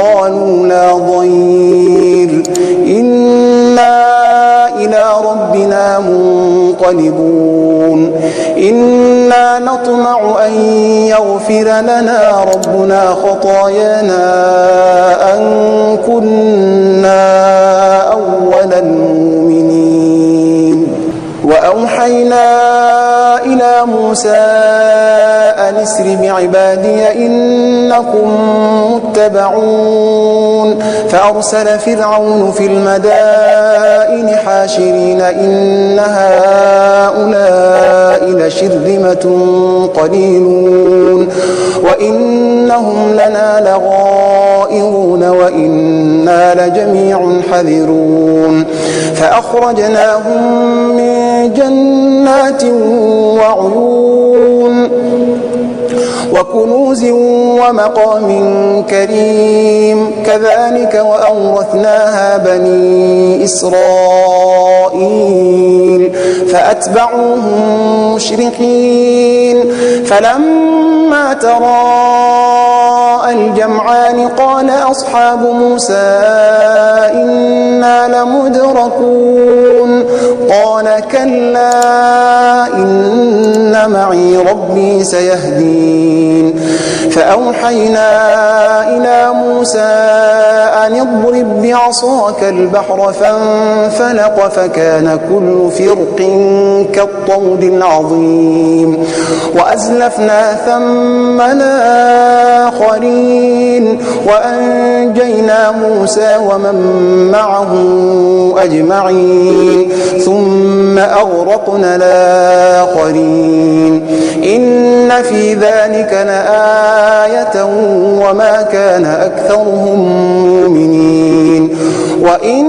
قالوا لا ضير إنا إلى ربنا منقلبون إنا نطمع أن يغفر لنا ربنا خطايانا أن كنا أول المؤمنين وأوحينا إلى موسى أن اسر بعبادي إنكم متبعون فأرسل فرعون في المدائن حاشرين إن هؤلاء لشرذمة قليلون وإنهم لنا لغائظون وإنا لجميع حذرون فأخرجناهم من جنات وعيون وكنوز ومقام كريم كذلك وأورثناها بني إسرائيل فأتبعوهم مشرقين فلما تراءى الجمعان قال أصحاب موسى إنا لمدركون قال كلا إن معي ربي سيهدين فأوحينا إلى موسى أن اضرب بعصاك البحر فانفلق فكان كل فرق كالطود العظيم وأزلفنا ثم الآخرين وأنجينا موسى ومن معه أجمعين ثم أغرقنا الآخرين إن في ذلك لآية وما كان أكثرهم مؤمنين وإن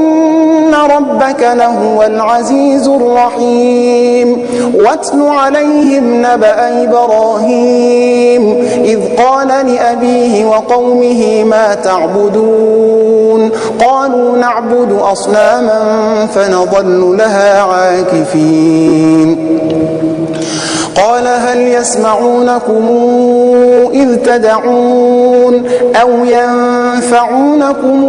ربك لهو العزيز الرحيم واتل عليهم نبأ إبراهيم إذ قال لأبيه وقومه ما تعبدون قالوا نعبد أصناما فنظل لها عاكفين قال هل يسمعونكم إذ تدعون أو ينفعونكم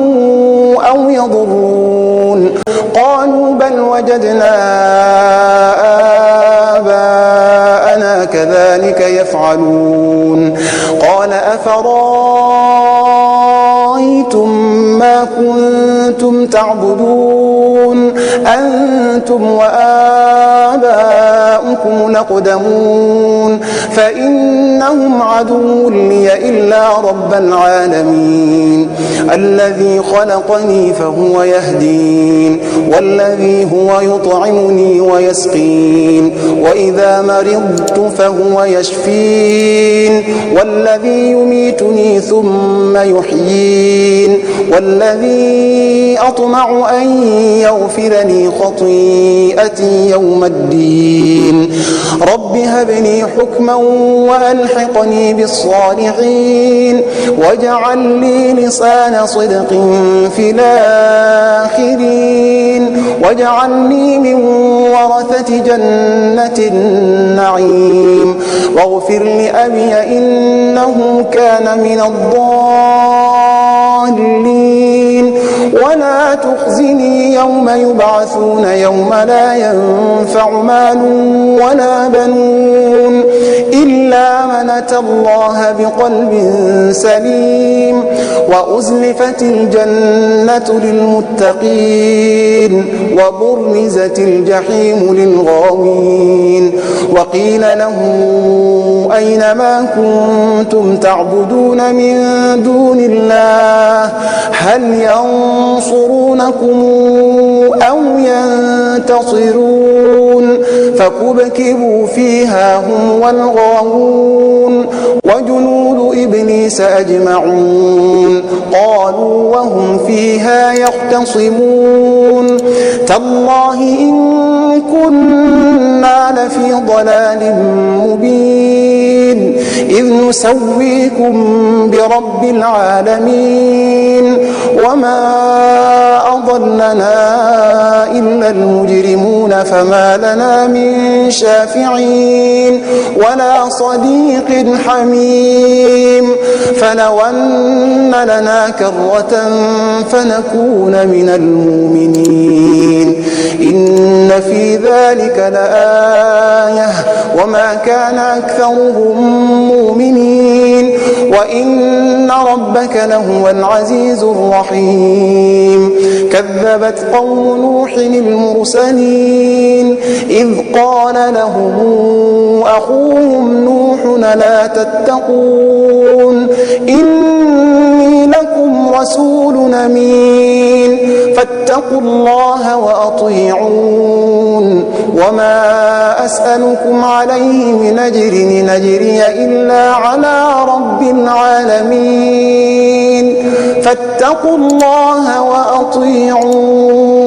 أو يضرون قالوا بل وجدنا آباءنا كذلك يفعلون قال أفرأيتم ما كنتم تعبدون أنتم وآباؤكم الأقدمون فإنهم عدو لي إلا رب العالمين الذي خلقني فهو يهدين والذي هو يطعمني ويسقين وإذا مرضت فهو يشفين والذي يميتني ثم يحيين والذي أطمع أن يغفر لي خطيئتي يوم الدين رب هب لي حكما وألحقني بالصالحين واجعل لي لسان صدق في الآخرين واجعلني من ورثة جنة النعيم واغفر لأبي إنه كان من الضالين ولا تخزني يوم يبعثون يوم لا ينفع مال ولا بنون إلا من أتى الله بقلب سليم وأزلفت الجنة للمتقين وبرزت الجحيم للغاوين وقيل له أين ما كنتم تعبدون من دون الله هل ينصرونكم أو ينتصرون فكبكبوا فيها هم والغاوون وجنود إبليس أجمعون قالوا وهم فيها يختصمون تالله إن كنا لفي ضلال مبين إذ نسويكم برب العالمين وما أضلنا إلا المجرمون فما لنا من شافعين ولا صديق حميم فلو أن لنا كرة فنكون من المؤمنين إن في ذلك لآية وما كان أكثرهم مؤمنين وإن ربك لهو العزيز الرحيم كذبت قوم نوح المرسلين إذ قال لهم أخوهم نوح لا تتقون إني لكم رسول أمين فاتقوا الله وأطيعون وما أسألكم عليه من أجر إن أجري إلا على رب العالمين فاتقوا الله وأطيعون